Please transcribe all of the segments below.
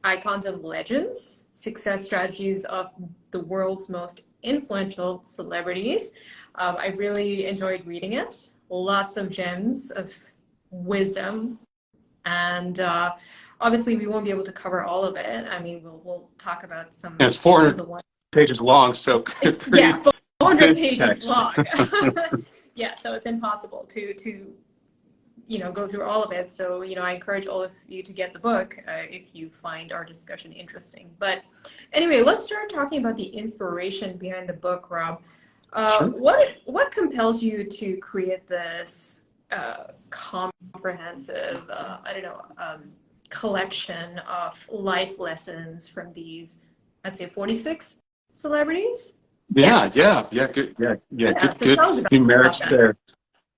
Icons and Legends, Success Strategies of the World's Most Influential Celebrities. I really enjoyed reading it. Lots of gems of wisdom. And obviously, we won't be able to cover all of it. I mean, we'll talk about some And it's of the 400 ones. pages long, so pretty Yeah, 400 dense pages text. long. Yeah, so it's impossible to go through all of it. So, I encourage all of you to get the book if you find our discussion interesting. But anyway, let's start talking about the inspiration behind the book, Rob. Sure. What compelled you to create this comprehensive, collection of life lessons from these, I'd say, 46 celebrities? Yeah, good, Yeah. So good tell us about numerics that. there.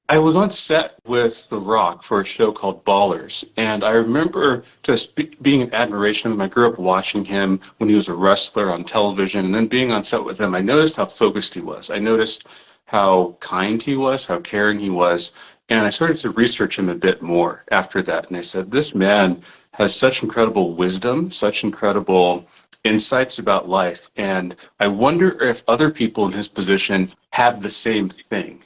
I was on set with The Rock for a show called Ballers, and I remember just being in admiration of him. I grew up watching him when he was a wrestler on television, and then being on set with him, I noticed how focused he was. I noticed how kind he was, how caring he was, and I started to research him a bit more after that. And I said, this man has such incredible wisdom, such incredible insights about life, and I wonder if other people in his position have the same thing.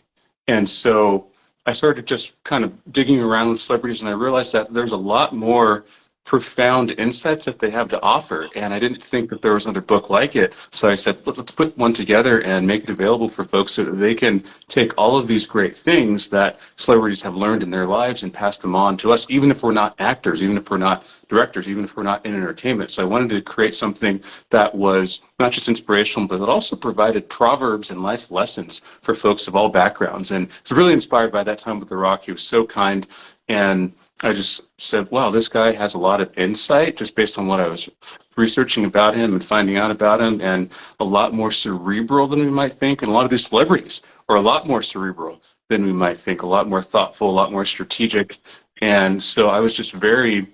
And so I started just kind of digging around with celebrities, and I realized that there's a lot more profound insights that they have to offer. And I didn't think that there was another book like it. So I said, let's put one together and make it available for folks so that they can take all of these great things that celebrities have learned in their lives and pass them on to us, even if we're not actors, even if we're not directors, even if we're not in entertainment. So I wanted to create something that was not just inspirational, but it also provided proverbs and life lessons for folks of all backgrounds. And it's really inspired by that time with The Rock. He was so kind, and I just said, wow, this guy has a lot of insight just based on what I was researching about him and finding out about him, and a lot more cerebral than we might think. And a lot of these celebrities are a lot more cerebral than we might think, a lot more thoughtful, a lot more strategic. And so I was just very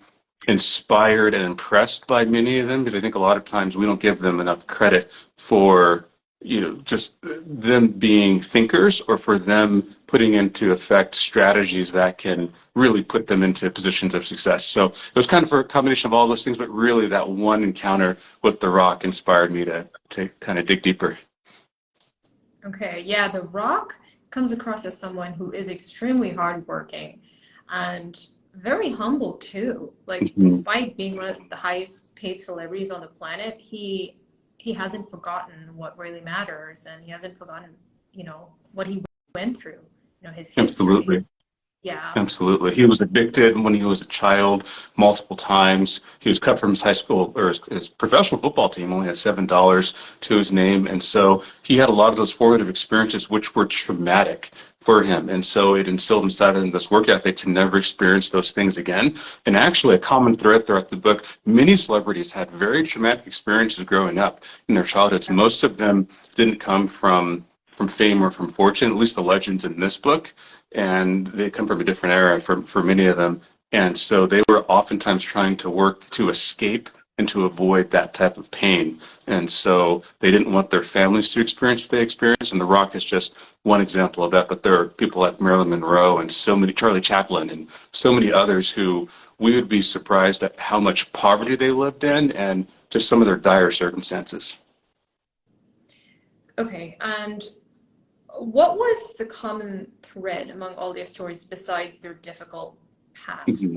inspired and impressed by many of them, because I think a lot of times we don't give them enough credit for just them being thinkers, or for them putting into effect strategies that can really put them into positions of success. So it was kind of a combination of all those things, but really that one encounter with The Rock inspired me to kind of dig deeper. Okay, yeah, The Rock comes across as someone who is extremely hardworking and very humble too. Like, Mhm. despite being one of the highest paid celebrities on the planet, he hasn't forgotten what really matters, and he hasn't forgotten, what he went through, his history. Absolutely. Yeah. Absolutely. He was addicted when he was a child multiple times. He was cut from his high school, or his professional football team only had $7 to his name. And so he had a lot of those formative experiences which were traumatic for him. And so it instilled inside of him this work ethic to never experience those things again. And actually, a common thread throughout the book, many celebrities had very traumatic experiences growing up in their childhoods. Most of them didn't come from fame or from fortune, at least the legends in this book, and they come from a different era for many of them. And so they were oftentimes trying to work to escape and to avoid that type of pain. And so they didn't want their families to experience what they experienced. And The Rock is just one example of that. But there are people like Marilyn Monroe and so many, Charlie Chaplin, and so many others who we would be surprised at how much poverty they lived in and just some of their dire circumstances. Okay, and what was the common thread among all their stories besides their difficult past? Mhm.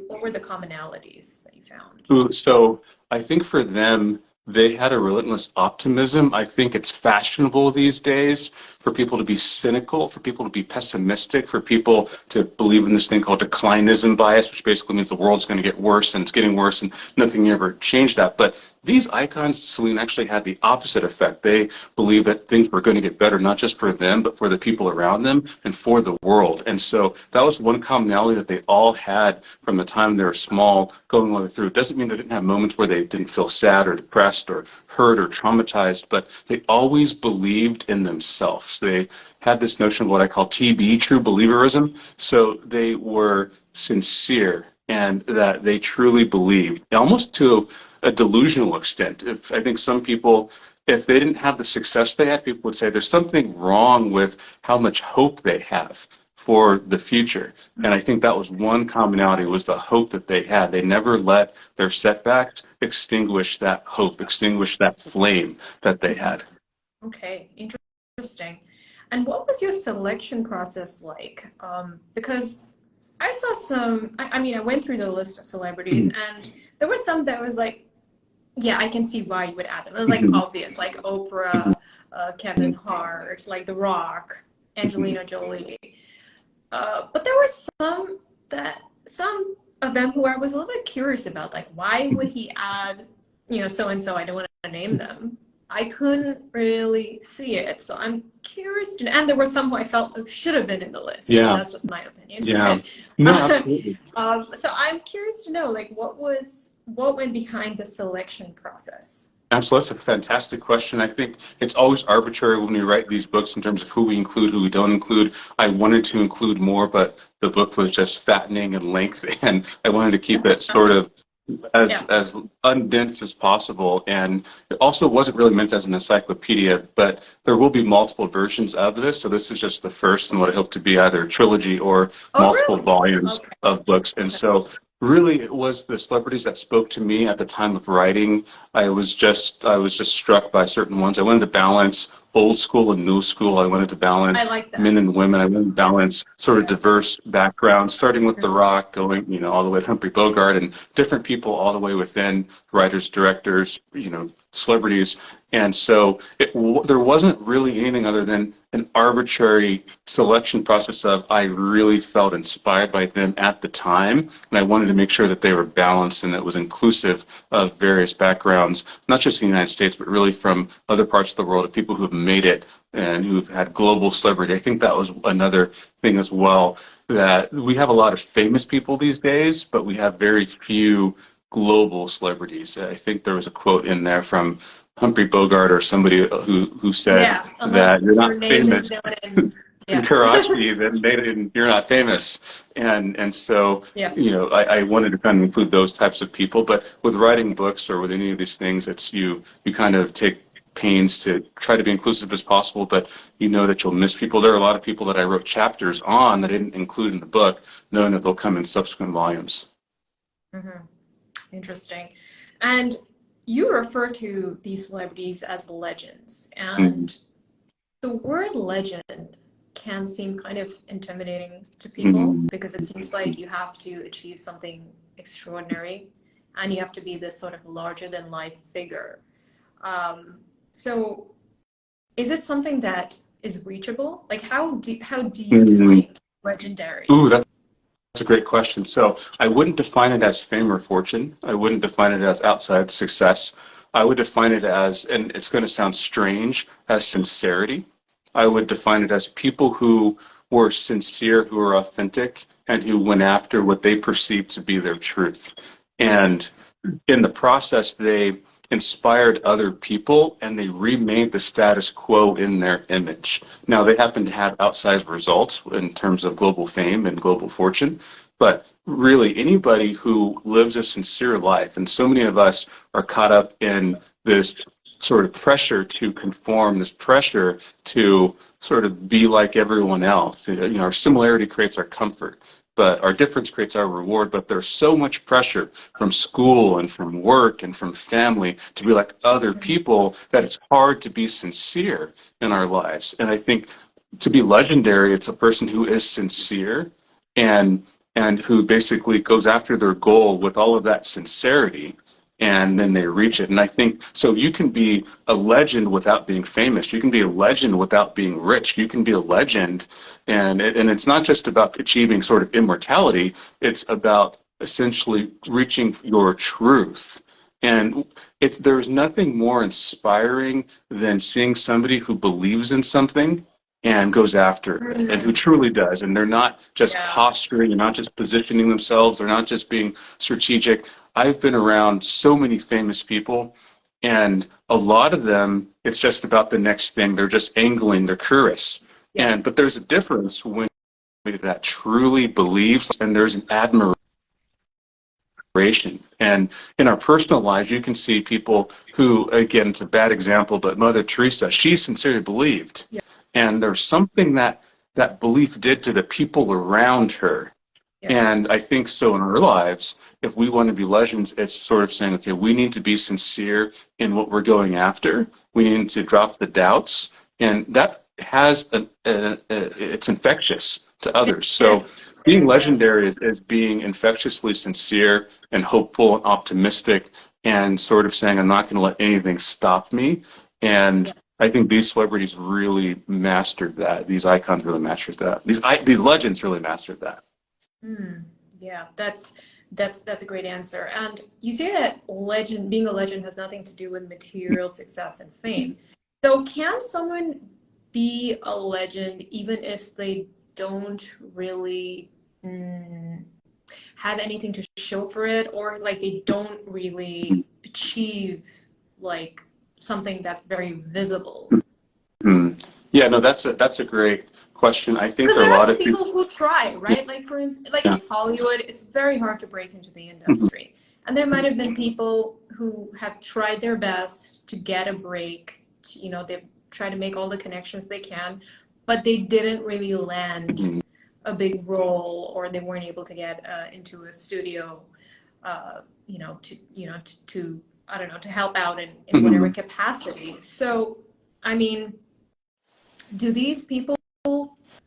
What were the commonalities that you found? So I think for them, they had a relentless optimism. I think it's fashionable these days for people to be cynical, for people to be pessimistic, for people to believe in this thing called declinism bias, which basically means the world's going to get worse and it's getting worse and nothing ever changed that. But these icons, Celine, actually had the opposite effect. They believed that things were going to get better, not just for them, but for the people around them and for the world. And so that was one commonality that they all had from the time they were small going all the way through. It doesn't mean they didn't have moments where they didn't feel sad or depressed or hurt or traumatized, but they always believed in themselves. They had this notion of what I call TB, true believerism. So they were sincere, and that they truly believed, almost to a delusional extent. I think some people, if they didn't have the success they had, people would say there's something wrong with how much hope they have. for the future. And I think that was one commonality, was the hope that they had. They never let their setbacks extinguish that hope, extinguish that flame that they had. Okay, interesting. And what was your selection process like? Because I saw some, I mean, I went through the list of celebrities, and there were some that was like, yeah, I can see why you would add them. It was like obvious, like Oprah, Kevin Hart, like The Rock, Angelina Jolie. But there were some of them who I was a little bit curious about, like, why would he add, so and so? I don't want to name them. I couldn't really see it, so I'm curious to know. And there were some who I felt should have been in the list. Yeah. That's just my opinion. Yeah. No, absolutely. So I'm curious to know, like, what went behind the selection process? Absolutely. That's a fantastic question. I think it's always arbitrary when we write these books in terms of who we include, who we don't include. I wanted to include more, but the book was just fattening in length, and I wanted to keep it sort of as undense as possible. And it also wasn't really meant as an encyclopedia, but there will be multiple versions of this. So this is just the first in what I hope to be either a trilogy or multiple volumes of books. And so really it was the celebrities that spoke to me at the time of writing. I was just struck by certain ones. I wanted to balance old school and new school. I wanted to balance men and women. I wanted to balance sort of diverse backgrounds, starting with The Rock, going, all the way to Humphrey Bogart, and different people all the way within writers, directors, celebrities. And so there wasn't really anything other than an arbitrary selection process of, I really felt inspired by them at the time, and I wanted to make sure that they were balanced and it was inclusive of various backgrounds, not just in the United States, but really from other parts of the world, of people who've made it and who've had global celebrity. I think that was another thing as well, that we have a lot of famous people these days, but we have very few global celebrities. I think there was a quote in there from Humphrey Bogart or somebody who said that you're not famous in Karachi, then you're not famous. And so, I wanted to kind of include those types of people. But with writing books or with any of these things, it's you kind of take pains to try to be inclusive as possible, but you know that you'll miss people. There are a lot of people that I wrote chapters on that I didn't include in the book, knowing that they'll come in subsequent volumes. Interesting. And you refer to these celebrities as legends, and the word legend can seem kind of intimidating to people because it seems like you have to achieve something extraordinary and you have to be this sort of larger than life figure. So is it something that is reachable? Like, how do you define legendary? Ooh, that's a great question. So I wouldn't define it as fame or fortune. I wouldn't define it as outside success. I would define it as, and it's going to sound strange, as sincerity. I would define it as people who were sincere, who were authentic, and who went after what they perceived to be their truth. And in the process, they inspired other people and they remade the status quo in their image. Now, they happen to have outsized results in terms of global fame and global fortune, but really anybody who lives a sincere life, and so many of us are caught up in this sort of pressure to conform, this pressure to sort of be like everyone else. Our similarity creates our comfort, but our difference creates our reward. But there's so much pressure from school and from work and from family to be like other people that it's hard to be sincere in our lives. And I think to be legendary, it's a person who is sincere and who basically goes after their goal with all of that sincerity, and then they reach it. And I think, so you can be a legend without being famous. You can be a legend without being rich. You can be a legend, and it's not just about achieving sort of immortality. It's about essentially reaching your truth. And there's nothing more inspiring than seeing somebody who believes in something and goes after it, and who truly does. And they're not just posturing, they're not just positioning themselves, they're not just being strategic. I've been around so many famous people, and a lot of them, it's just about the next thing. They're just angling, they're curious. But there's a difference when that truly believes, and there's an admiration. And in our personal lives, you can see people who, again, it's a bad example, but Mother Teresa, she sincerely believed. And there's something that that belief did to the people around her. Yes. And I think so in our lives, if we want to be legends, it's sort of saying, okay, we need to be sincere in what we're going after. We need to drop the doubts. And that has it's infectious to others. So being legendary is being infectiously sincere and hopeful and optimistic and sort of saying, I'm not going to let anything stop me. And I think these celebrities really mastered that. These icons really mastered that. These legends really mastered that. Yeah, that's a great answer. And you say that being a legend has nothing to do with material success and fame. So can someone be a legend even if they don't really have anything to show for it, or like they don't really achieve like something that's very visible? Yeah, no, that's a great question. I think Because there are a lot of people who try, right? Like for instance, like in Hollywood, it's very hard to break into the industry. And there might have been people who have tried their best to get a break. They've tried to make all the connections they can, but they didn't really land a big role, or they weren't able to get into a studio, to I don't know, to help out in whatever capacity. So, I mean, do these people,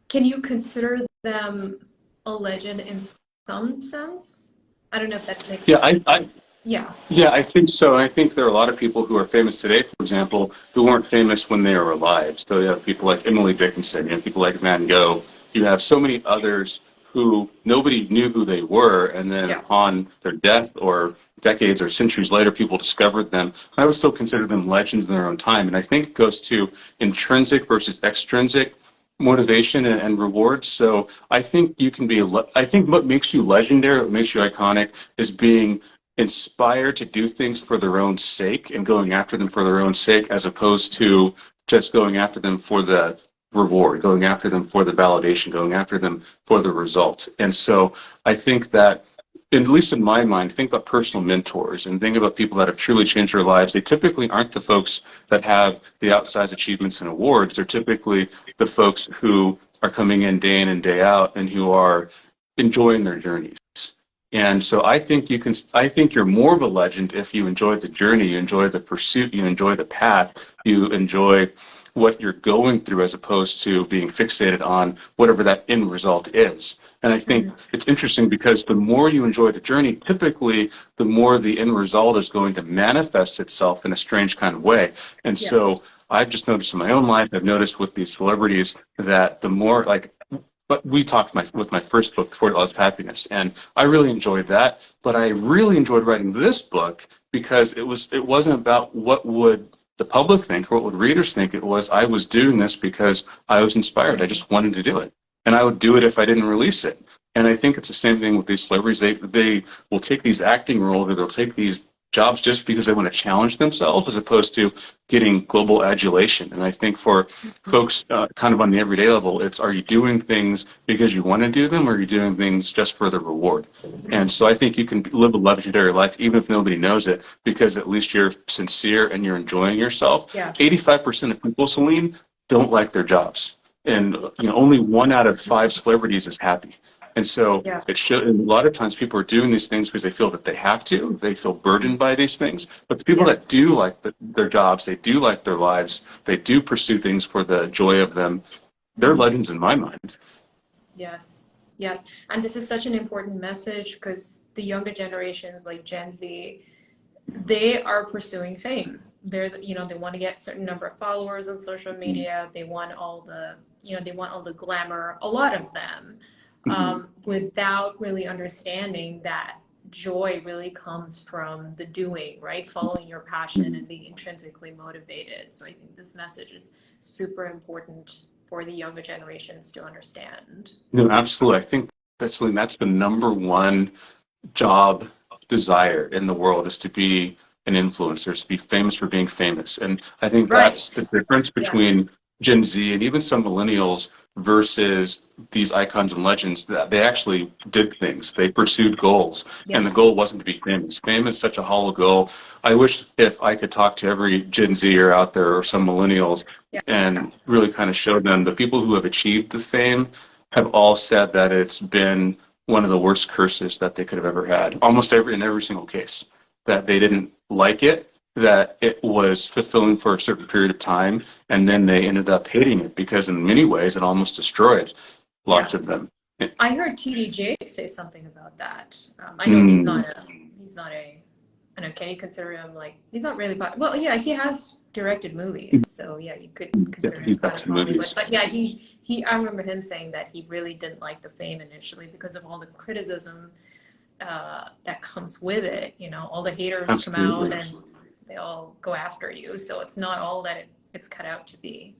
can you consider them a legend in some sense? I don't know if that makes sense. Yeah, I think so. I think there are a lot of people who are famous today, for example, who weren't famous when they were alive. So you have people like Emily Dickinson, you have people like Van Gogh. You have so many others who nobody knew who they were, and then upon their death or decades or centuries later, people discovered them. I would still consider them legends in their own time. And I think it goes to intrinsic versus extrinsic motivation and rewards. So I think you can be, I think what makes you legendary, what makes you iconic is being inspired to do things for their own sake and going after them for their own sake, as opposed to just going after them for the reward, going after them for the validation, going after them for the result. And so I think that, at least in my mind, think about personal mentors and think about people that have truly changed their lives. They typically aren't the folks that have the outsized achievements and awards. They're typically the folks who are coming in and day out and who are enjoying their journeys. And so I think you're more of a legend if you enjoy the journey, you enjoy the pursuit, you enjoy the path, you enjoy what you're going through, as opposed to being fixated on whatever that end result is. And I think it's interesting because the more you enjoy the journey, typically the more the end result is going to manifest itself in a strange kind of way. And so I've just noticed in my own life, I've noticed with these celebrities that the more, like, but we talked with my first book, 40 Laws of Happiness, and I really enjoyed that. But I really enjoyed writing this book because it wasn't about what would the public think or what would readers think. I was doing this because I was inspired. I just wanted to do it, and I would do it if I didn't release it. And I think it's the same thing with these celebrities. They will take these acting roles, or they'll take these jobs just because they want to challenge themselves, as opposed to getting global adulation. And I think for folks kind of on the everyday level, are you doing things because you want to do them, or are you doing things just for the reward? And so I think you can live a legendary life even if nobody knows it, because at least you're sincere and you're enjoying yourself. 85% of people, Celine, don't like their jobs. And only 1 out of 5 celebrities is happy. And so it shows, a lot of times people are doing these things because they feel that they have to. They feel burdened by these things. But the people that do like their jobs, they do like their lives, they do pursue things for the joy of them, they're legends in my mind. Yes. And this is such an important message, because the younger generations, like Gen Z, they are pursuing fame. They want to get a certain number of followers on social media. They want all the glamour, a lot of them. Without really understanding that joy really comes from the doing, right? Following your passion and being intrinsically motivated. So I think this message is super important for the younger generations to understand. No, absolutely. I think that's the number one job desire in the world, is to be an influencer, to be famous for being famous. And I think that's the difference between Gen Z and even some millennials versus these icons and legends that they actually did things. They pursued goals, and the Yes. goal wasn't to be famous. Fame is such a hollow goal. I wish if I could talk to every Gen Zer out there or some millennials Yeah. and really kind of show them the people who have achieved the fame have all said that it's been one of the worst curses that they could have ever had. Almost in every single case, that they didn't like it, that it was fulfilling for a certain period of time, and then they ended up hating it because in many ways it almost destroyed lots Yeah. of them. I heard TDJ say something about that. I know Mm, he's not a, I know, can you consider him like, he's not really, well, yeah, he has directed movies, so yeah, you could yeah, consider him he's part got of some Hollywood. movies. But yeah, I remember him saying that he really didn't like the fame initially because of all the criticism that comes with it. You know, all the haters come out Absolutely. and they all go after you. So it's not all that it's cut out to be.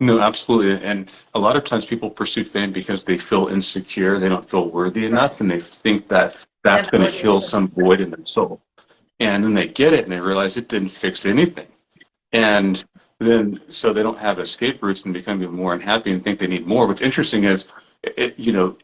No, absolutely. And a lot of times people pursue fame because they feel insecure, they don't feel worthy Right. enough, and they think that And that's going to fill validation. some void in their soul. And then they get it and they realize it didn't fix anything. And then so they don't have escape routes and become even more unhappy and think they need more. What's interesting is,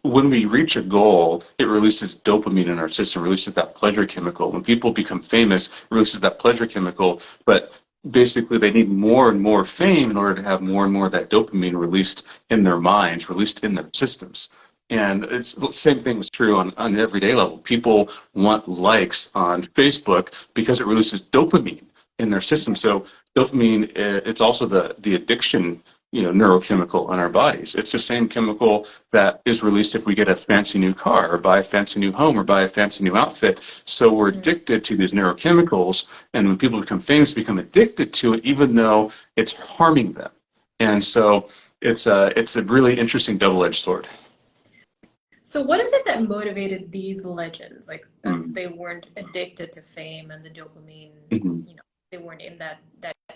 when we reach a goal, it releases dopamine in our system, releases that pleasure chemical. When people become famous, it releases that pleasure chemical, but basically they need more and more fame in order to have more and more of that dopamine released in their minds, released in their systems. And it's the same thing was true on an everyday level. People want likes on Facebook because it releases dopamine in their system. So dopamine, it's also the addiction, neurochemical in our bodies. It's the same chemical that is released if we get a fancy new car or buy a fancy new home or buy a fancy new outfit. So we're addicted to these neurochemicals, and when people become famous, become addicted to it, even though it's harming them. And so it's a really interesting double-edged sword. So what is it that motivated these legends? Like Mm. they weren't addicted to fame and the dopamine, Mhm. you know, they weren't in that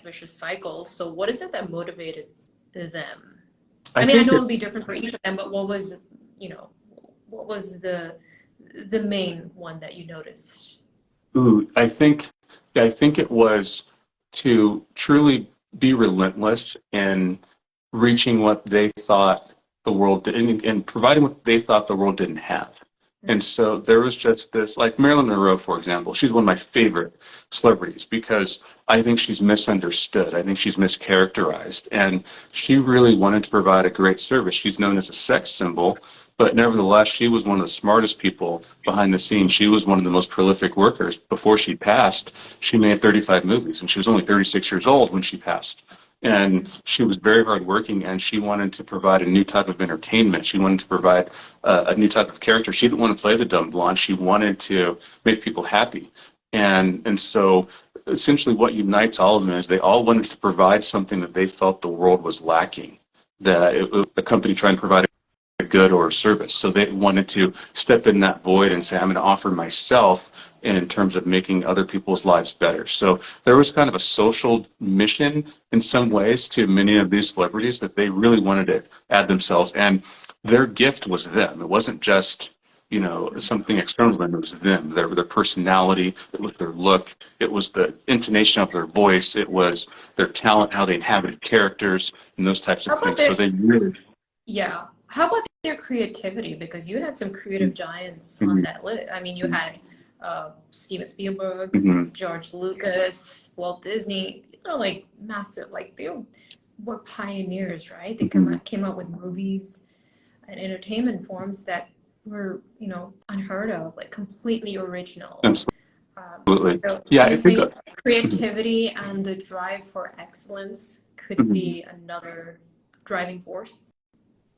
vicious cycle. So what is it that motivated them? I I mean, I think know it, it'll be different for each of them, but what was the main one that you noticed? ooh, I think it was to truly be relentless in reaching what they thought the world did and providing what they thought the world didn't have. And so there was just this, like Marilyn Monroe, for example, she's one of my favorite celebrities because I think she's misunderstood. I think she's mischaracterized. And she really wanted to provide a great service. She's known as a sex symbol, but nevertheless, she was one of the smartest people behind the scenes. She was one of the most prolific workers. Before she passed, she made 35 movies, and she was only 36 years old when she passed. And she was very hardworking, and she wanted to provide a new type of entertainment. She wanted to provide a new type of character. She didn't want to play the dumb blonde. She wanted to make people happy. And so essentially what unites all of them is they all wanted to provide something that they felt the world was lacking, that a company trying to provide a good or a service. So they wanted to step in that void and say, I'm going to offer myself in terms of making other people's lives better. So there was kind of a social mission in some ways to many of these celebrities that they really wanted to add themselves. And their gift was them. It wasn't just, something external to them. It was them, their personality, it was their look, it was the intonation of their voice, it was their talent, how they inhabited characters, and those types of How about things. So their they really. Yeah. How about their creativity? Because you had some creative giants on Mhm. that list. I mean, you had Steven Spielberg, Mhm. George Lucas, Walt Disney. Like massive. Like they were pioneers, right? They Mhm. came out with movies and entertainment forms that were, unheard of, like completely original. Absolutely. So Yeah, do I you think. think Mhm. creativity and the drive for excellence could Mhm. be another driving force?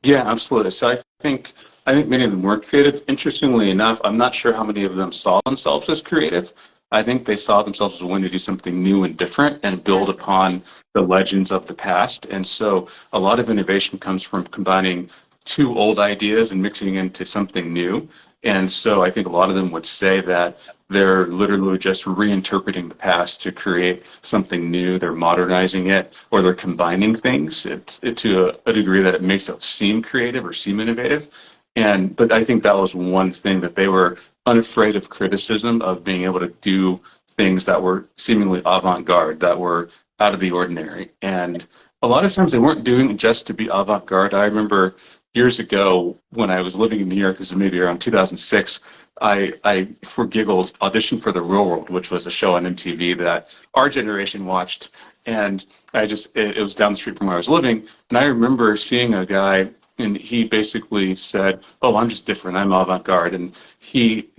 Yeah, absolutely. So I think many of them were creative. Interestingly enough, I'm not sure how many of them saw themselves as creative. I think they saw themselves as wanting to do something new and different and build upon the legends of the past. And so a lot of innovation comes from combining two old ideas and mixing into something new. And so I think a lot of them would say that they're literally just reinterpreting the past to create something new. They're modernizing it, or they're combining things to a degree that it makes it seem creative or seem innovative. But I think that was one thing that they were unafraid of criticism, of being able to do things that were seemingly avant-garde, that were out of the ordinary. And a lot of times they weren't doing it just to be avant-garde. I remember years ago when I was living in New York, this is maybe around 2006, I for giggles, auditioned for The Real World, which was a show on MTV that our generation watched. And it was down the street from where I was living. And I remember seeing a guy, and he basically said, "Oh, I'm just different. I'm avant-garde." And he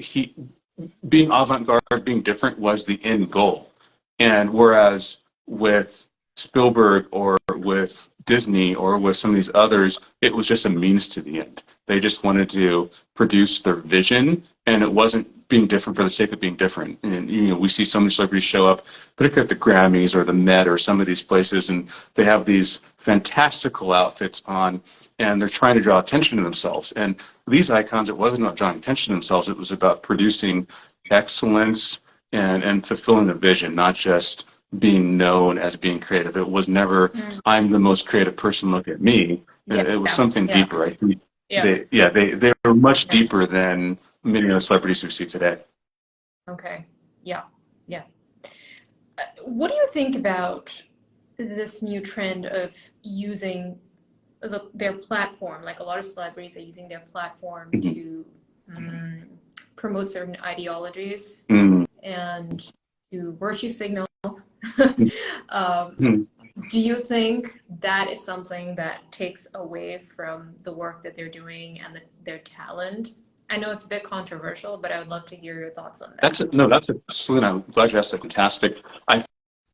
being avant-garde, being different was the end goal. And whereas with Spielberg or with Disney or with some of these others, it was just a means to the end. They just wanted to produce their vision, and it wasn't being different for the sake of being different. And we see so many celebrities show up, particularly at the Grammys or the Met or some of these places, and they have these fantastical outfits on, and they're trying to draw attention to themselves. And these icons, it wasn't about drawing attention to themselves, it was about producing excellence and fulfilling the vision, not just being known as being creative. It was never, I'm the most creative person, look at me. It was something deeper. I think they were much deeper than many of the celebrities we see today. Okay. Yeah. What do you think about this new trend of using their platform? Like a lot of celebrities are using their platform to promote certain ideologies and to virtue signal. Do you think that is something that takes away from the work that they're doing and their talent? I know it's a bit controversial, but I would love to hear your thoughts on that. That's absolutely. I'm glad you asked that. Fantastic. I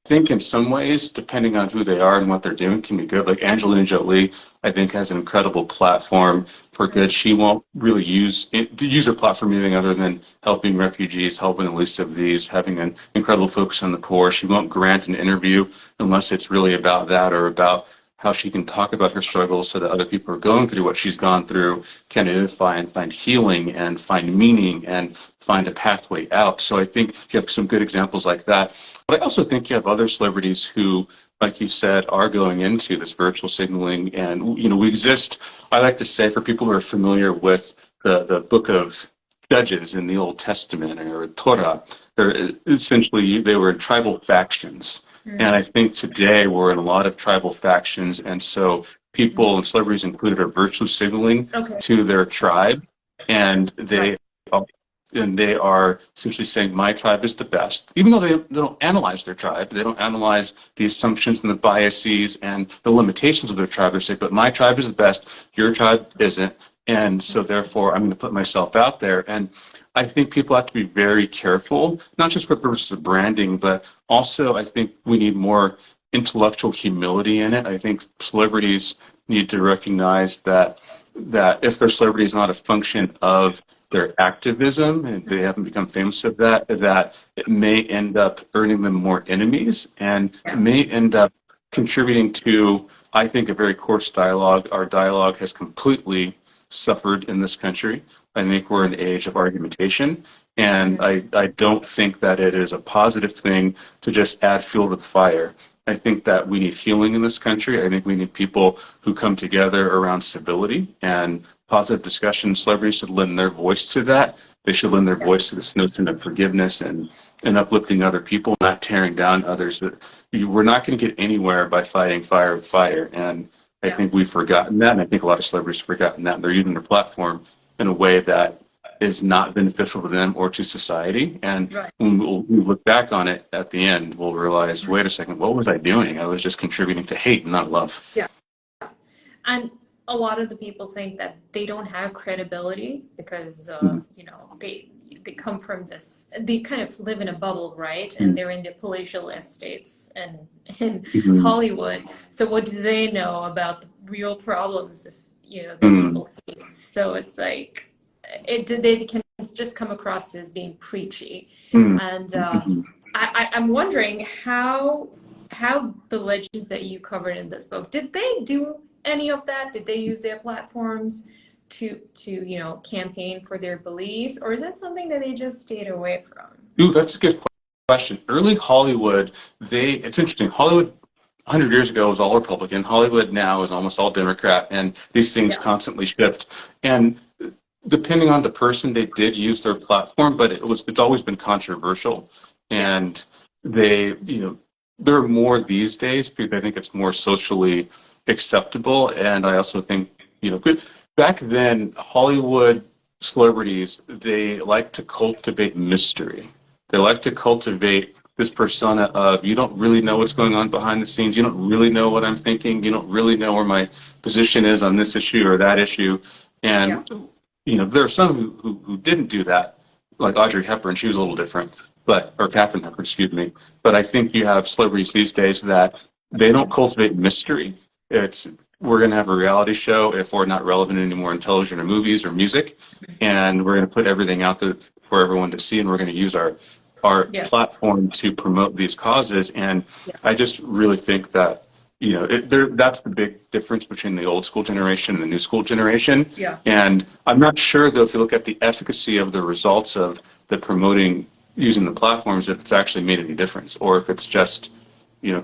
think in some ways, depending on who they are and what they're doing, can be good. Like Angelina Jolie, I think has an incredible platform for good. She won't really use her platform anything other than helping refugees, helping the least of these, having an incredible focus on the poor. She won't grant an interview unless it's really about that or about how she can talk about her struggles so that other people who are going through what she's gone through can identify and find healing and find meaning and find a pathway out. So I think you have some good examples like that. But I also think you have other celebrities who, like you said, are going into this virtual signaling. And, we exist, I like to say, for people who are familiar with the book of Judges in the Old Testament or Torah, they were in tribal factions. And I think today we're in a lot of tribal factions, and so people and celebrities included are virtually signaling to their tribe, and they are essentially saying my tribe is the best, even though they don't analyze their tribe, they don't analyze the assumptions and the biases and the limitations of their tribe. They say, but my tribe is the best, your tribe isn't, and so therefore I'm going to put myself out there. And I think people have to be very careful, not just for purposes of branding, but also I think we need more intellectual humility in it. I think celebrities need to recognize that if their celebrity is not a function of their activism and they haven't become famous of that it may end up earning them more enemies, and it may end up contributing to, I think, a very coarse dialogue. Our dialogue has completely suffered in this country. I think we're in an age of argumentation, and I don't think that it is a positive thing to just add fuel to the fire. I think that we need healing in this country. I think we need people who come together around civility and positive discussion. Celebrities should lend their voice to that. They should lend their voice to this notion of forgiveness and uplifting other people, not tearing down others. We're not going to get anywhere by fighting fire with fire, and I think we've forgotten that, and I think a lot of celebrities have forgotten that, and they're using their platform in a way that is not beneficial to them or to society. And when we look back on it at the end, we'll realize, wait a second, what was I doing? I was just contributing to hate, not love. Yeah. And a lot of the people think that they don't have credibility because, they come from this, they kind of live in a bubble, right? And they're in the palatial estates and in Hollywood. So what do they know about the real problems that people face? So it's like, they can just come across as being preachy. And I'm wondering how the legends that you covered in this book, did they do any of that? Did they use their platforms to campaign for their beliefs, or is that something that they just stayed away from? Ooh, that's a good question. Early Hollywood, it's interesting. Hollywood 100 years ago was all Republican. Hollywood now is almost all Democrat, and these things constantly shift. And depending on the person, they did use their platform, but it's always been controversial. And they, there are more these days because I think it's more socially acceptable. And I also think, back then, Hollywood celebrities, they like to cultivate mystery. They like to cultivate this persona of you don't really know what's going on behind the scenes. You don't really know what I'm thinking. You don't really know where my position is on this issue or that issue. Yeah. And, there are some who didn't do that, like Audrey Hepburn. She was a little different, or Katharine Hepburn, excuse me. But I think you have celebrities these days that they don't cultivate mystery. It's we're going to have a reality show if we're not relevant anymore in television or movies or music, and we're going to put everything out there for everyone to see, and we're going to use our platform to promote these causes. And I just really think that that's the big difference between the old school generation and the new school generation. Yeah. And I'm not sure, though, if you look at the efficacy of the results of the promoting using the platforms, if it's actually made any difference, or if it's just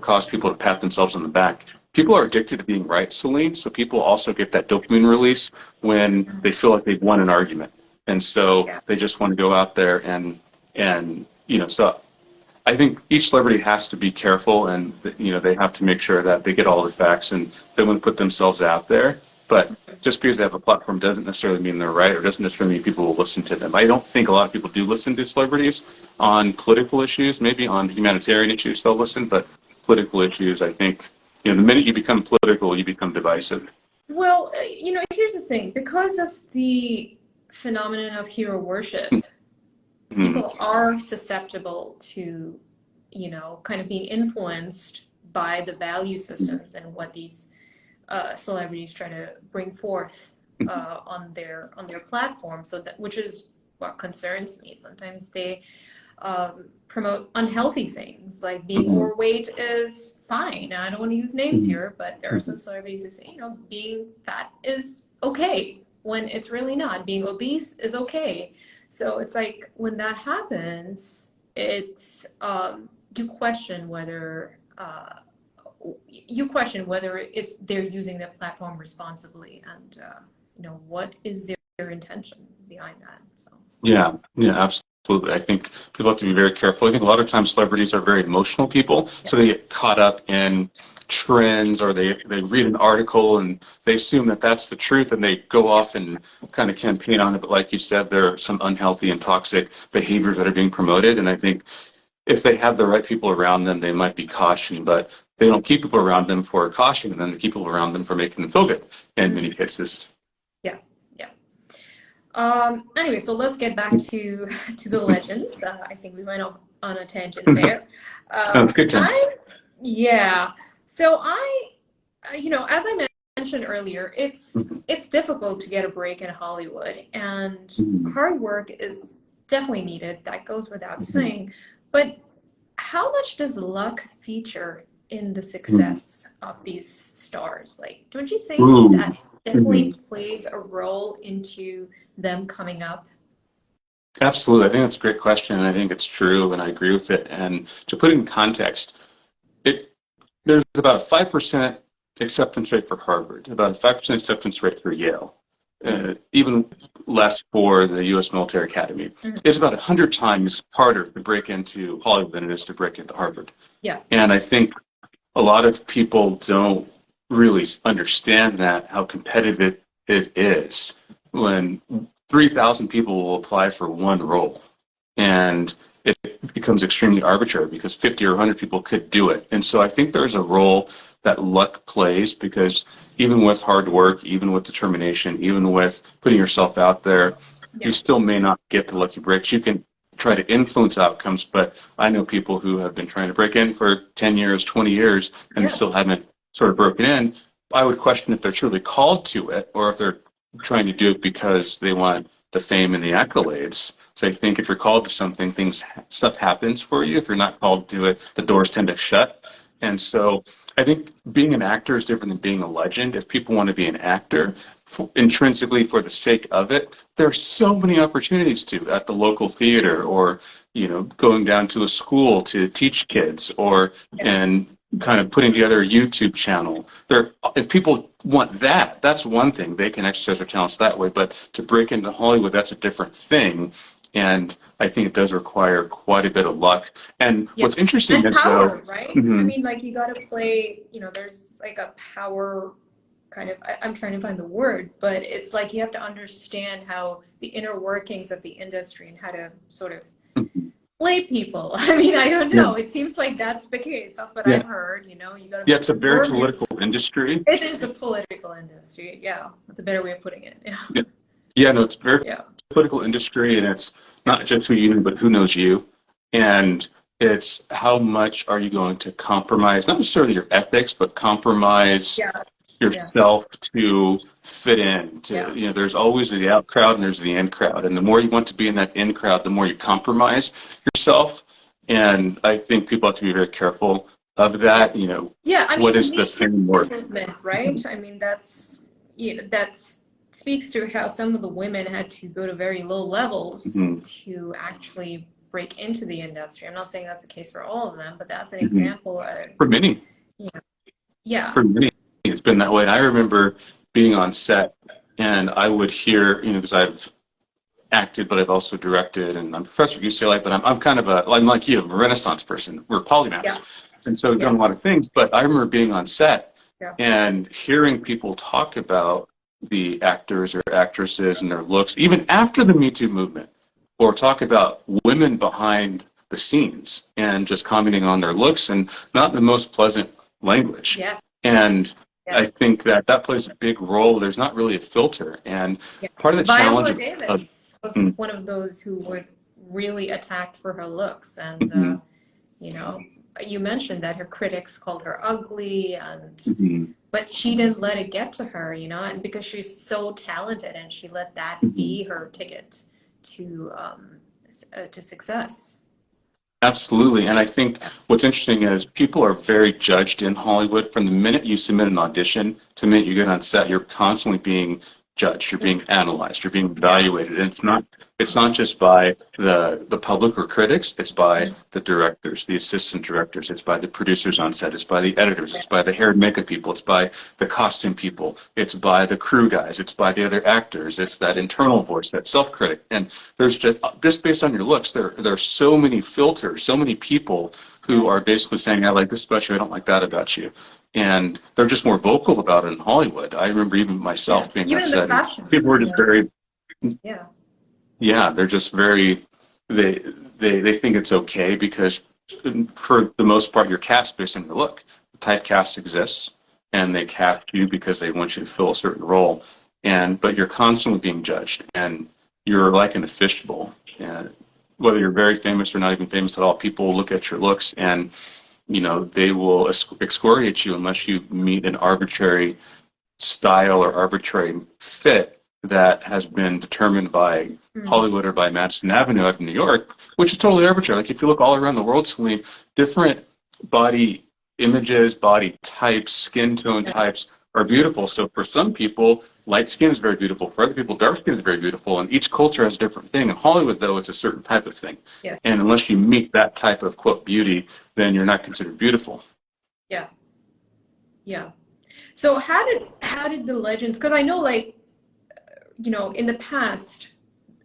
caused people to pat themselves on the back. People are addicted to being right, Celine, so people also get that dopamine release when they feel like they've won an argument. And so they just want to go out there and so I think each celebrity has to be careful, and they have to make sure that they get all the facts and they want to put themselves out there. But just because they have a platform doesn't necessarily mean they're right, or doesn't necessarily mean people will listen to them. I don't think a lot of people do listen to celebrities on political issues. Maybe on humanitarian issues they'll listen, but political issues, I think, the minute you become political, you become divisive. Well, here's the thing. Because of the phenomenon of hero worship, people are susceptible to, kind of being influenced by the value systems and what these celebrities try to bring forth on their platform. So which is what concerns me. Sometimes they promote unhealthy things, like being overweight is fine. Now, I don't want to use names here, but there are some celebrities who say, being fat is okay when it's really not. Being obese is okay. So it's like when that happens, it's you question whether they're using the platform responsibly, and what is their intention behind that. So yeah, absolutely. I think people have to be very careful. I think a lot of times celebrities are very emotional people, so they get caught up in trends, or they read an article and they assume that that's the truth, and they go off and kind of campaign on it. But like you said, there are some unhealthy and toxic behaviors that are being promoted, and I think if they have the right people around them, they might be cautioned, but they don't keep people around them for cautioning them. They keep people around them for making them feel good in many cases. Anyway, so let's get back to the legends. I think we went on a tangent there. That's good, Jen. So as I mentioned earlier, it's difficult to get a break in Hollywood, and hard work is definitely needed. That goes without saying. But how much does luck feature in the success of these stars? Like, don't you think that definitely plays a role into them coming up? Absolutely. I think that's a great question, and I think it's true, and I agree with it. And to put it in context, there's about a 5% acceptance rate for Harvard, about a 5% acceptance rate for Yale, even less for the U.S. Military Academy. It's about 100 times harder to break into Hollywood than it is to break into Harvard. Yes. And I think a lot of people don't really understand how competitive it is when 3,000 people will apply for one role, and it becomes extremely arbitrary because 50 or 100 people could do it. And so I think there's a role that luck plays, because even with hard work, even with determination, even with putting yourself out there, you still may not get the lucky breaks. You can try to influence outcomes, but I know people who have been trying to break in for 10 years, 20 years, and still haven't sort of broken in. I would question if they're truly called to it, or if they're trying to do it because they want the fame and the accolades. So I think if you're called to something, stuff happens for you. If you're not called to it, the doors tend to shut. And so I think being an actor is different than being a legend. If people want to be an actor intrinsically for the sake of it, there are so many opportunities at the local theater, or going down to a school to teach kids, and kind of putting together a YouTube channel. If people want that's one thing. They can exercise their talents that way. But to break into Hollywood, that's a different thing. And I think it does require quite a bit of luck. And Yeah. what's interesting And is, power, though, right? mhm, I mean, like you got to play, there's like a power kind of, I'm trying to find the word, but it's like you have to understand how the inner workings of the industry and how to sort of mhm, play people. I mean, I don't yeah, know. It seems like that's the case. That's what yeah, I've heard, you got yeah, to it's a very work. political industry. It is a political industry. Yeah. That's a better way of putting it. Yeah. Yeah, yeah, no, it's very Yeah. political industry, and it's not just who you know, but who knows you. And it's how much are you going to compromise, not necessarily your ethics, but compromise Yeah. Yes. yourself to fit in. Yeah. There's always the out crowd and there's the in crowd. And the more you want to be in that in crowd, the more you compromise yourself. And I think people have to be very careful of Yeah. that. Yeah. I mean, What the is the Me Too thing worth? movement, right? I mean, that's speaks to how some of the women had to go to very low levels Hmm. to actually break into the industry. I'm not saying that's the case for all of them, but that's an Hmm. example of, For many, yeah. for many, it's been that way. And I remember being on set, and I would hear, because I've acted, but I've also directed, and I'm a professor at UCLA, but I'm kind of I'm like you, I'm a Renaissance person. We're Yeah. polymaths. And so I've Yeah. done a lot of things, but I remember being on set Yeah. and hearing people talk about the actors or actresses and their looks, even after the Me Too movement, or talk about women behind the scenes and just commenting on their looks and not the most pleasant language. Yes. And I Yes. think that plays a big role. There's not really a filter. And Yeah. part of the challenge Viola of Davis was mm, one of those who was really attacked for her looks, and mhm, you know, you mentioned that her critics called her ugly, mhm, but she didn't let it get to her, and because she's so talented, and she let that mhm. be her ticket to success. Absolutely. And I think what's interesting is people are very judged in Hollywood. From the minute you submit an audition to the minute you get on set, you're constantly being judged, you're being analyzed, you're being evaluated. And it's not just by the public or critics, it's by the directors, the assistant directors, it's by the producers on set, it's by the editors, it's by the hair and makeup people, it's by the costume people, it's by the crew guys, it's by the other actors, it's that internal voice, that self-critic. And there's just based on your looks, there are so many filters, so many people who are basically saying, I like this about you, I don't like that about you. And they're just more vocal about it in Hollywood. I remember even myself being Even in the upset. fashion. People were just very, Yeah. yeah, they're just very, they think it's okay because for the most part, you're cast based on your look. Typecast exists, and they cast you because they want you to fill a certain role. But you're constantly being judged, and you're like in a fishbowl. And whether you're very famous or not even famous at all, people look at your looks and they will excoriate you unless you meet an arbitrary style or arbitrary fit that has been determined by Hollywood or by Madison Avenue out in New York, which is totally arbitrary. Like if you look all around the world, Celine, different body images, body types, skin tone types are beautiful. So for some people, light skin is very beautiful. For other people, dark skin is very beautiful. And each culture has a different thing. In Hollywood, though, it's a certain type of thing. Yes. And unless you meet that type of, quote, beauty, then you're not considered beautiful. Yeah. Yeah. So how did the legends, because I know, like, in the past,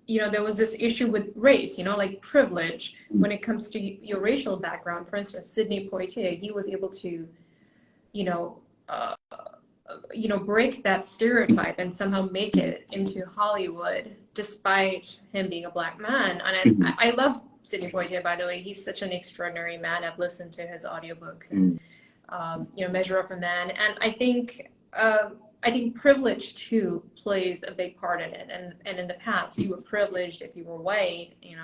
there was this issue with race, like privilege when it comes to your racial background. For instance, Sidney Poitier, he was able to, uh, break that stereotype and somehow make it into Hollywood, despite him being a black man. And I love Sidney Poitier, by the way. He's such an extraordinary man. I've listened to his audiobooks and, Measure of a Man. And I think privilege too plays a big part in it. And in the past, you were privileged if you were white. You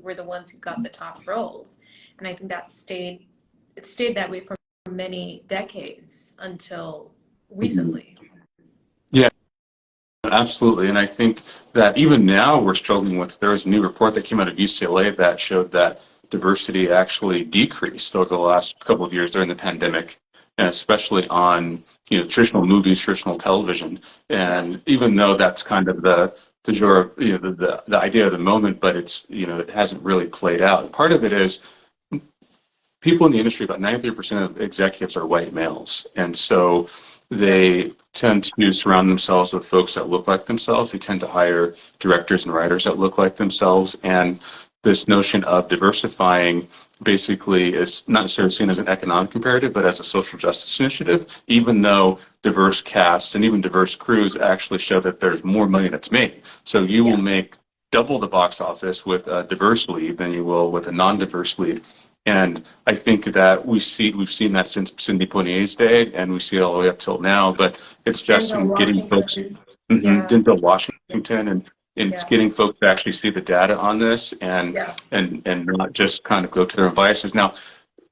were the ones who got the top roles. And I think it stayed that way for many decades until recently. Yeah, absolutely. And I think that even now we're struggling with, there was a new report that came out of UCLA that showed that diversity actually decreased over the last couple of years during the pandemic, and especially on traditional movies, traditional television. And even though that's kind of the idea of the moment, but it hasn't really played out. Part of it is people in the industry, about 93% of executives are white males, and so they tend to surround themselves with folks that look like themselves. They tend to hire directors and writers that look like themselves. And this notion of diversifying basically is not necessarily seen as an economic imperative, but as a social justice initiative, even though diverse casts and even diverse crews actually show that there's more money that's made. So you will make double the box office with a diverse lead than you will with a non-diverse lead. And I think that we've seen that since Sidney Poitier's day, and we see it all the way up till now. But it's just Denzel getting folks, Washington. Yeah. Denzel Washington, and it's Yes. getting folks to actually see the data on this and not just kind of go to their own biases. Now,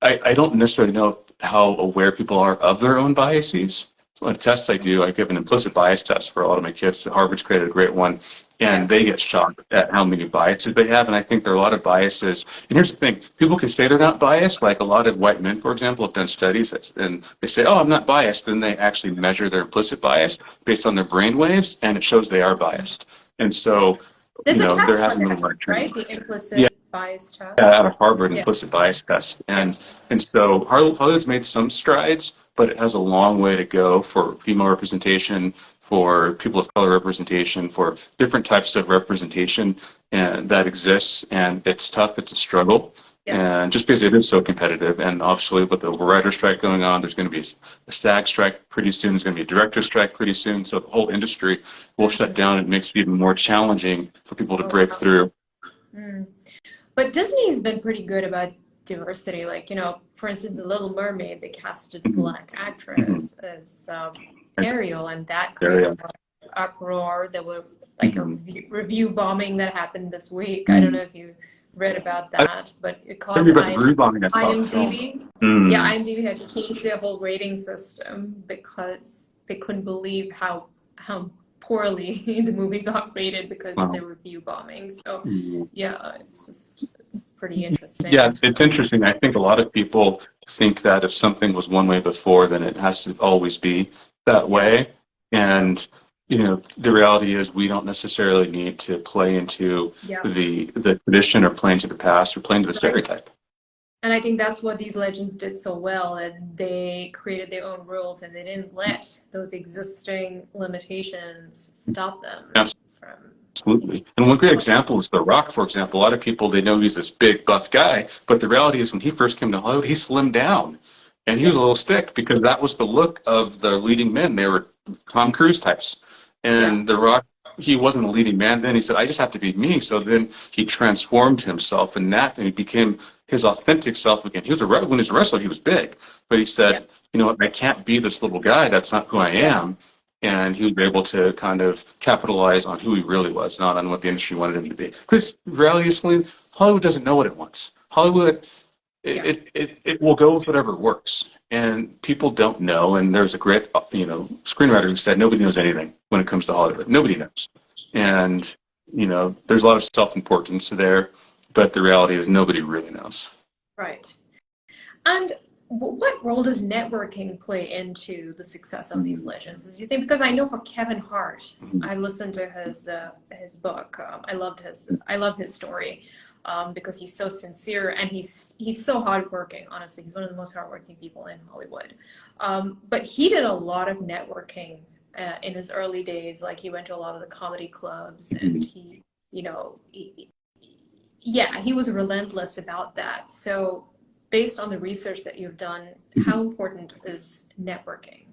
I don't necessarily know how aware people are of their own biases. So on tests I do, I give an implicit bias test for a lot of my kids. Harvard's created a great one, and they get shocked at how many biases they have. And I think there are a lot of biases. And here's the thing: people can say they're not biased. Like a lot of white men, for example, have done studies and they say, "Oh, I'm not biased." Then they actually measure their implicit bias based on their brain waves, and it shows they are biased. And so, There's a test there hasn't for been a lot of that, training. right? The implicit bias test. Out of Harvard, implicit bias test. And so Hollywood's made some strides, but it has a long way to go for female representation, for people of color representation, for different types of representation and that exists. And it's tough. It's a struggle. And just because it is so competitive, and obviously with the writer strike going on, there's going to be a SAG strike pretty soon. There's going to be a director strike pretty soon. So the whole industry will shut down. It makes it even more challenging for people to break through. But Disney's been pretty good about diversity. Like, for instance, The Little Mermaid, they casted a black actress as Ariel, and that created an uproar. There were like a review bombing that happened this week. I don't know if you read about that, but it caused IMDb. IMDb had to change their whole rating system because they couldn't believe how poorly the movie got rated because of the review bombing. So it's pretty interesting. Yeah, it's interesting. I think a lot of people think that if something was one way before, then it has to always be that way. And the reality is we don't necessarily need to play into the tradition or play into the past or play into the stereotype. And I think that's what these legends did so well, and they created their own rules, and they didn't let those existing limitations stop them from... Absolutely. And one great example is The Rock, for example. A lot of people, they know he's this big, buff guy, but the reality is when he first came to Hollywood, he slimmed down. And he was a little stick because that was the look of the leading men. They were Tom Cruise types. And The Rock, he wasn't a leading man then. He said, I just have to be me. So then he transformed himself in that, and he became his authentic self again. When he was a wrestler, he was big. But he said, I can't be this little guy. That's not who I am. And he was able to kind of capitalize on who he really was, not on what the industry wanted him to be. Because realistically, Hollywood doesn't know what it wants. Hollywood, it will go with whatever works. And people don't know. And there's a great, screenwriter who said nobody knows anything when it comes to Hollywood. Nobody knows. And, there's a lot of self-importance there. But the reality is nobody really knows. Right. And what role does networking play into the success of these legends? As you think, because I know for Kevin Hart, I listened to his book. I love his story because he's so sincere and he's so hardworking. Honestly, he's one of the most hardworking people in Hollywood. But he did a lot of networking in his early days. Like he went to a lot of the comedy clubs, and he was relentless about that. So based on the research that you've done, how important is networking?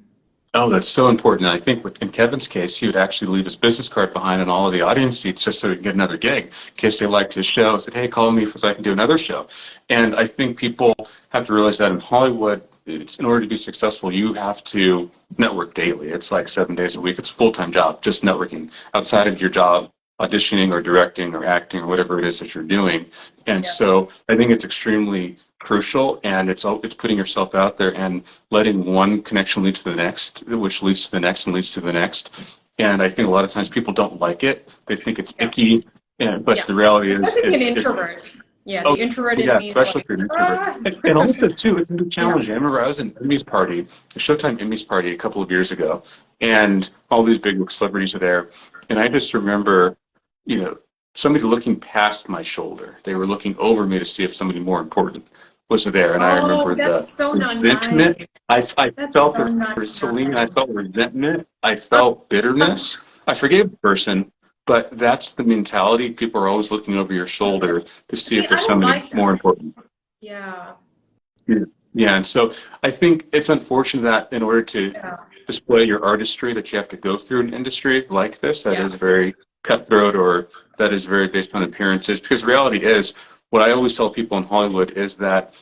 Oh, that's so important. I think in Kevin's case, he would actually leave his business card behind on all of the audience seats just so he could get another gig. In case they liked his show, said, hey, call me so I can do another show. And I think people have to realize that in Hollywood, in order to be successful, you have to network daily. It's like 7 days a week. It's a full-time job, just networking outside of your job, auditioning or directing or acting or whatever it is that you're doing. And so I think it's extremely crucial, and it's putting yourself out there and letting one connection lead to the next, which leads to the next and leads to the next. And I think a lot of times people don't like it. They think it's icky, but the reality is... Especially an introvert. The introverted means especially if you're an introvert. And also, too, it's challenging. I remember I was in Emmy's party, the Showtime Emmy's party a couple of years ago, and all these big celebrities are there. And I just remember, somebody looking past my shoulder. They were looking over me to see if somebody more important was there, and I Oh, remember that's the so not resentment. nice. I That's felt so the not for Celine, I nice. felt resentment, I felt bitterness. I forgave the person, but that's the mentality. People are always looking over your shoulder to see See, if I there's don't somebody like more that. important. Yeah. Yeah, yeah, and so I think it's unfortunate that in order to Yeah. display your artistry, that you have to go through an industry like this that Yeah. is very cutthroat or that is very based on appearances. Because the reality is, what I always tell people in Hollywood is that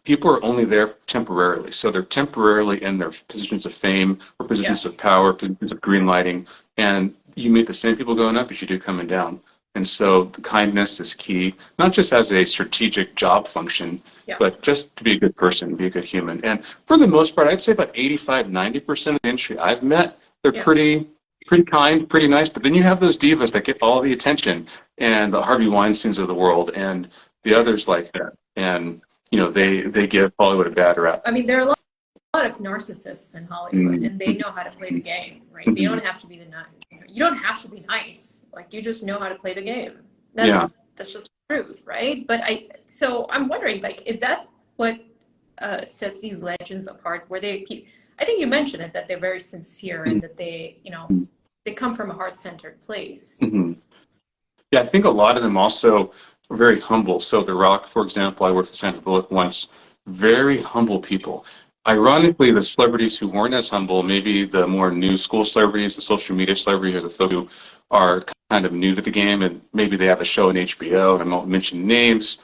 people are only there temporarily. So they're temporarily in their positions of fame or positions of Yes. power, positions of green lighting, and you meet the same people going up as you do coming down. And so the kindness is key, not just as a strategic job function, Yeah. but just to be a good person, be a good human. And for the most part, I'd say about 85, 90% of the industry I've met, they're Yeah. pretty kind, pretty nice. But then you have those divas that get all the attention, and the Harvey Weinsteins of the world, and the others like that. And they give Hollywood a bad rap. I mean, there are a lot of narcissists in Hollywood, and they know how to play the game, right? They Mhm. don't have to be the nice. You don't have to be nice. Like, you just know how to play the game. Yeah. That's just the truth, right? So I'm wondering, like, is that what sets these legends apart? Where they keep, I think you mentioned it, that they're very sincere and that they come from a heart-centered place. Mhm. Yeah, I think a lot of them also are very humble. So The Rock, for example, I worked with Sandra Bullock once, very humble people. Ironically, the celebrities who weren't as humble, maybe the more new school celebrities, the social media celebrities, or the folks who are kind of new to the game, and maybe they have a show on HBO, and I won't mention names,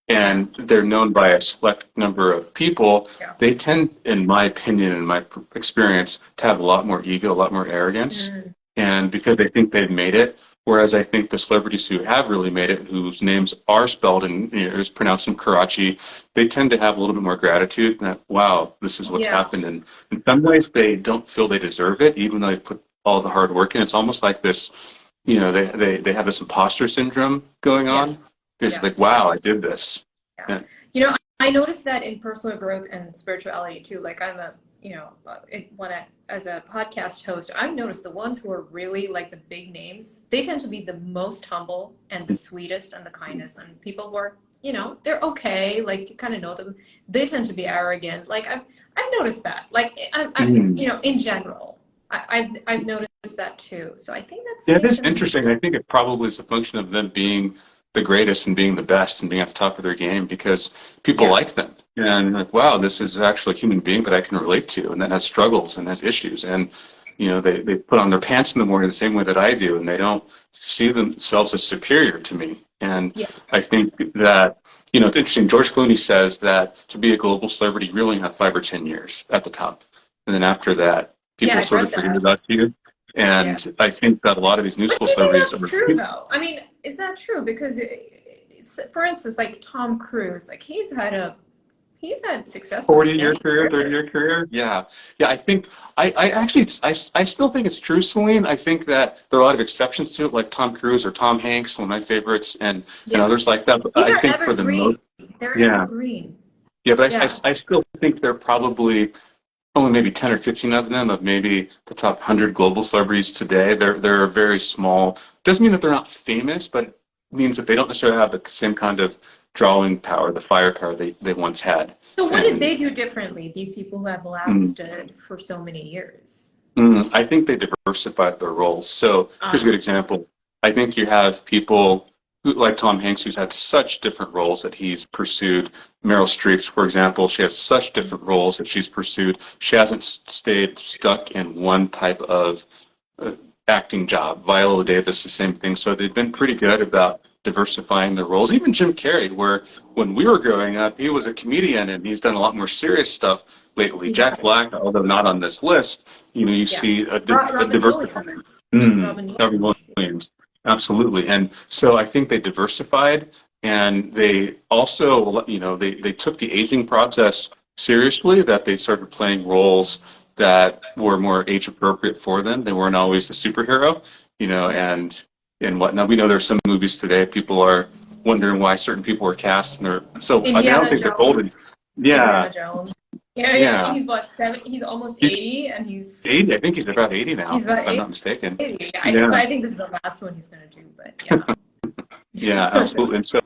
Yeah, and they're known by a select number of people, yeah. they tend, in my opinion, in my experience, to have a lot more ego, a lot more arrogance, Mm, and because they think they've made it. Whereas I think the celebrities who have really made it, whose names are spelled and is pronounced in Karachi, they tend to have a little bit more gratitude that, wow, this is what's yeah. happened. And in some ways, they don't feel they deserve it, even though they've put all the hard work in. It's almost like this, they have this imposter syndrome going on. Yes. It's Yeah. like, wow, I did this. Yeah. Yeah. I noticed that in personal growth and spirituality too. Like, I'm as a podcast host, I've noticed the ones who are really like the big names, they tend to be the most humble and the sweetest and the kindest. And people who are, they're okay, like you kind of know them, they tend to be arrogant. Like, I've noticed that. Like, Mm. in general, I've noticed that too. So I think that Yeah, it makes is them. interesting. I think it probably is a function of them being the greatest and being the best and being at the top of their game because people Yeah. like them. And like, wow, this is actually a human being that I can relate to and that has struggles and has issues. And, they put on their pants in the morning the same way that I do, and they don't see themselves as superior to me. And I Yes. think that, it's interesting. George Clooney says that to be a global celebrity, you really have 5 or 10 years at the top. And then after that, Yeah, people I've sort read of forget that. about you. Yeah. And I think that a lot of these new But school do you think celebrities that's are true though? I mean, is that true? Because for instance, like Tom Cruise, like he's had success for 40-year 20 career, years. 30-year career. Yeah. Yeah, I think I actually I still think it's true, Celine. I think that there are a lot of exceptions to it, like Tom Cruise or Tom Hanks, one of my favorites, and Yeah. others like that. But These I are think for the most, evergreen. They're yeah. evergreen. Yeah, but Yeah. I still think there are probably only maybe 10 or 15 of them, of maybe the top 100 global celebrities today. They're very small. Doesn't mean that they're not famous, but it means that they don't necessarily have the same kind of drawing power, the firepower they once had. So what did And they do differently, these people who have mm, lasted for so many years? I think they diversified their roles. So here's a good Ah, example. I think you have people like Tom Hanks, who's had such different roles that he's pursued. Meryl Streep, for example, she has such different roles that she's pursued. She hasn't stayed stuck in one type of uh, acting job. Viola Davis, the same thing. So they've been pretty good about diversifying their roles. Even Jim Carrey, where when we were growing up, he was a comedian and he's done a lot more serious stuff lately. he Jack has. Black, although not on this list, you Yeah. see a Robin diversified. Williams. Mm, Robin Robin Williams. Williams, absolutely. And so I think they diversified, and they also, they took the aging process seriously. That they started playing roles that were more age appropriate for them. They weren't always the superhero, Yes. and whatnot. We know there's some movies today people are wondering why certain people were cast, and they're so. I mean, I don't Indiana think they're old. Jones. Yeah, Indiana Jones. Yeah, yeah. I think yeah. he's what, 7? He's almost He's 80, and he's 80. I think he's about 80 he's now, about if I'm not mistaken. 80. Yeah. I think this is the last one he's gonna do, but yeah. Yeah, absolutely. And so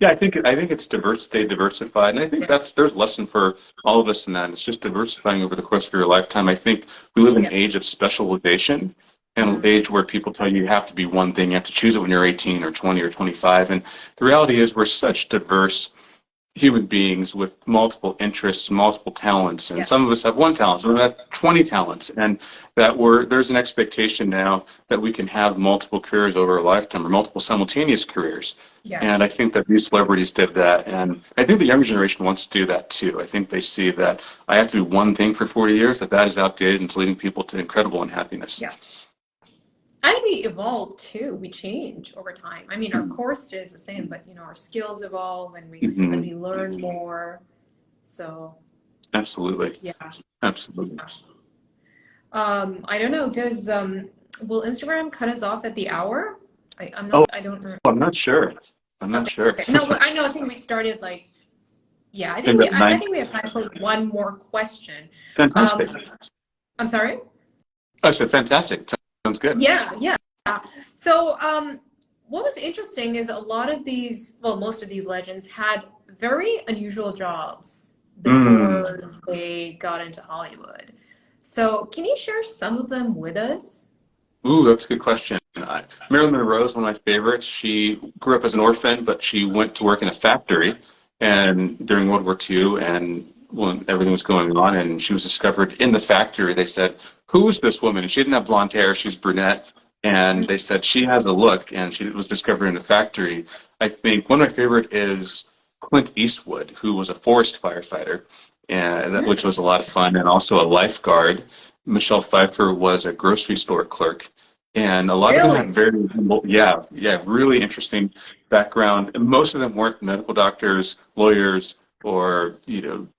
Yeah, I think it's diverse. They diversified, and I think Yeah. there's a lesson for all of us in that. It's just diversifying over the course of your lifetime. I think we live in an Yeah. age of specialization, and an Mm. age where people tell you have to be one thing. You have to choose it when you're 18 or 20 or 25. And the reality is, we're such diverse human beings with multiple interests, multiple talents, and Yeah. some of us have one talent, some of us have 20 talents, and that there's an expectation now that we can have multiple careers over a lifetime or multiple simultaneous careers. And Yes. I think that these celebrities did that, and I think the younger generation wants to do that too. I think they see that I have to do one thing for 40 years, that is outdated and it's leading people to incredible unhappiness. Yeah. And we evolve too. We change over time. I mean, our core stays the same, but our skills evolve and we Mm-hmm. learn more. So Absolutely. yeah. Absolutely. I don't know. Does will Instagram cut us off at the hour? I'm Oh, not. I don't know. I'm not sure. I'm not Okay. sure. Okay. No, I know. I think we started like. Yeah. I think Maybe we. at I 9. think we have time for one more question. Fantastic. I'm sorry. I said fantastic. Sounds good. Yeah. Yeah. So, what was interesting is a lot of these, well, most of these legends had very unusual jobs before they got into Hollywood. So, can you share some of them with us? Ooh, that's a good question. Marilyn Monroe is one of my favorites. She grew up as an orphan, but she went to work in a factory and during World War II, and when everything was going on, and she was discovered in the factory. They said, "Who is this woman?" And she didn't have blonde hair; she's brunette. And they said she has a look, and she was discovered in the factory. I think one of my favorite is Clint Eastwood, who was a forest firefighter, and which was a lot of fun, and also a lifeguard. Michelle Pfeiffer was a grocery store clerk, and a lot of them Really? had very, yeah, really interesting background. And most of them weren't medical doctors, lawyers, or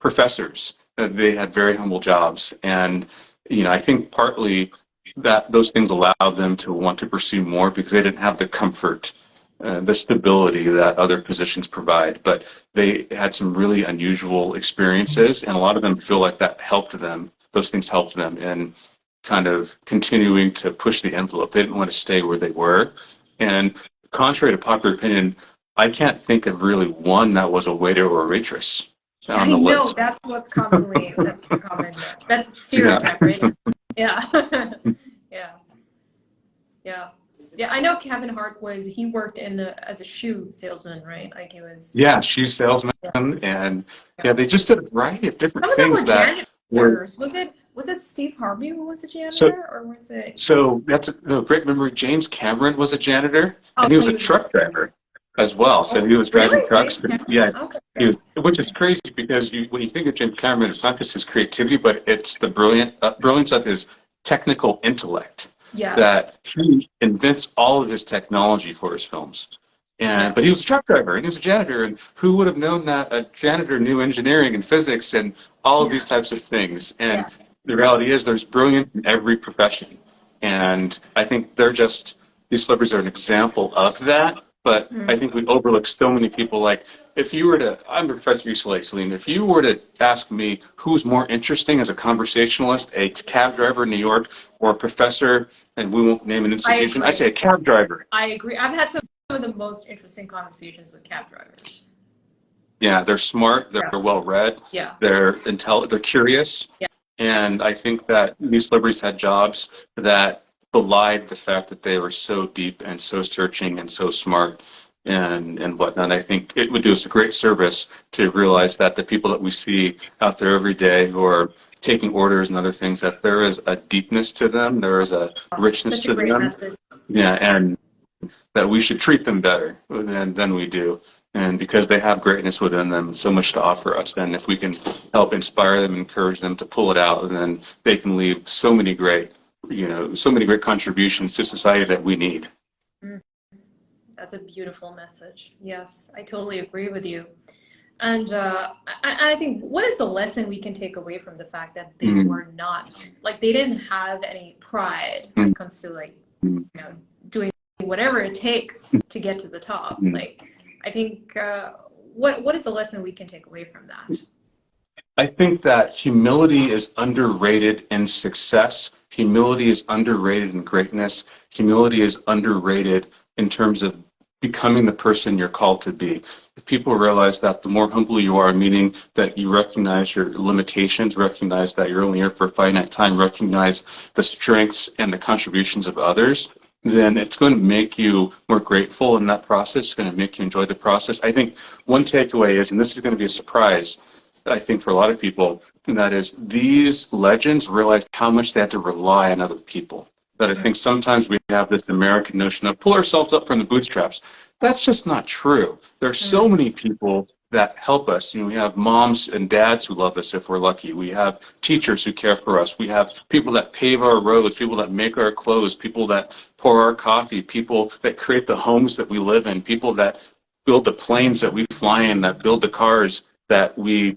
professors. They had very humble jobs, and I think partly that those things allowed them to want to pursue more because they didn't have the comfort, the stability that other positions provide. But they had some really unusual experiences, and a lot of them feel like that helped them. Those things helped them in kind of continuing to push the envelope. They didn't want to stay where they were. And contrary to popular opinion, I can't think of really one that was a waiter or a waitress on I the know list. that's what's commonly that's the common that's Yeah. stereotype, right? Yeah. Yeah. Yeah. Yeah. I know Kevin Hart he worked as a shoe salesman, right? Like he was. Yeah, she's salesman, Yeah. and Yeah. they just did a variety of different Some of them things were that were janitors. Was it Steve Harvey who was a so. janitor, or was it? So that's a great memory. James Cameron was a janitor, Oh, and he was he a was a truck janitor. driver as well. So Oh, he was driving really? trucks. James Cameron? Yeah, Okay. he was, which is crazy because when you think of James Cameron, it's not just his creativity, but it's the brilliance of his technical intellect Yes. that he invents all of his technology for his films. Yeah. But he was a truck driver and he was a janitor, and who would have known that a janitor knew engineering and physics and all of Yeah. these types of things? And Yeah. the reality is there's brilliance in every profession. And I think these celebrities are an example of that. But I think we overlook so many people. Like, I'm a professor at UCLA, Celine. If you were to ask me who's more interesting as a conversationalist, a cab driver in New York or a professor, and we won't name an institution, I say a cab driver. I agree. I've had some of the most interesting conversations with cab drivers. Yeah, they're smart, they're Yeah. well-read, Yeah. they're they're curious. Yeah. And I think that these celebrities had jobs that belied the fact that they were so deep and so searching and so smart and whatnot. I think it would do us a great service to realize that the people that we see out there every day who are taking orders and other things, that there is a deepness to them, there is a richness Such to a great them. message. Yeah, and that we should treat them better than we do. And because they have greatness within them, so much to offer us. And if we can help inspire them, encourage them to pull it out, then they can leave so many great contributions to society that we need. That's a beautiful message. Yes, I totally agree with you. And I think, what is the lesson we can take away from the fact that they were not, like, they didn't have any pride when it comes to, like, doing whatever it takes to get to the top. Like, I think, what is the lesson we can take away from that? I think that humility is underrated in success. Humility is underrated in greatness. Humility is underrated in terms of becoming the person you're called to be. If people realize that the more humble you are, meaning that you recognize your limitations, recognize that you're only here for a finite time, recognize the strengths and the contributions of others, then it's going to make you more grateful in that process. It's going to make you enjoy the process. I think one takeaway is, and this is going to be a surprise, I think, for a lot of people, and that is these legends realized how much they had to rely on other people. That I think sometimes we have this American notion of pull ourselves up from the bootstraps. That's just not true. There are so many people that help us. We have moms and dads who love us if we're lucky. We have teachers who care for us. We have people that pave our roads, people that make our clothes, people that pour our coffee, people that create the homes that we live in, people that build the planes that we fly in, that build the cars that we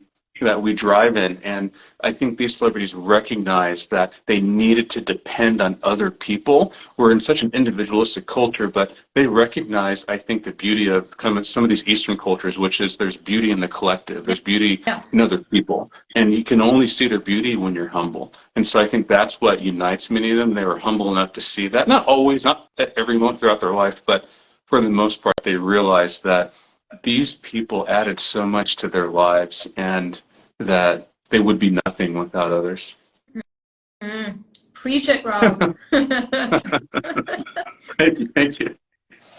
drive in. And I think these celebrities recognize that they needed to depend on other people. We're in such an individualistic culture, but they recognize, I think, the beauty of some of these Eastern cultures, which is there's beauty in the collective, there's beauty in other people. And you can only see their beauty when you're humble. And so I think that's what unites many of them. They were humble enough to see that. Not always, not at every moment throughout their life, but for the most part, they realized that these people added so much to their lives and that they would be nothing without others. Preach it, Rob. Thank you.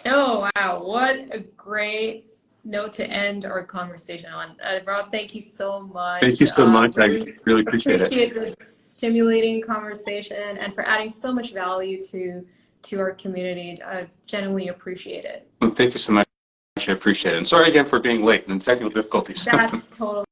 Oh, wow. What a great note to end our conversation on. Rob, thank you so much. Thank you so much. I really appreciate it. This stimulating conversation and for adding so much value to our community. I genuinely appreciate it. Well, thank you so much. I appreciate it. And sorry again for being late and technical difficulties. That's totally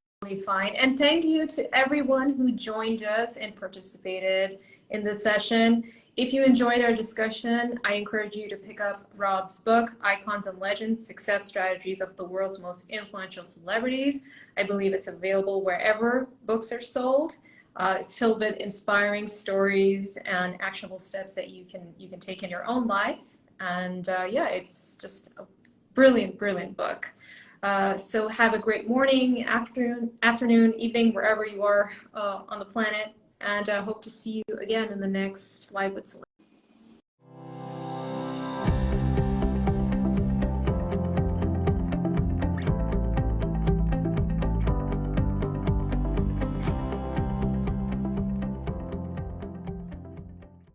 fine. And thank you to everyone who joined us and participated in this session. If you enjoyed our discussion, I encourage you to pick up Rob's book, Icons and Legends, Success Strategies of the World's Most Influential Celebrities. I believe it's available wherever books are sold. It's filled with inspiring stories and actionable steps that you can take in your own life. And yeah, it's just a brilliant, brilliant book. So have a great morning, afternoon, evening, wherever you are on the planet. And hope to see you again in the next Live with Celebrities.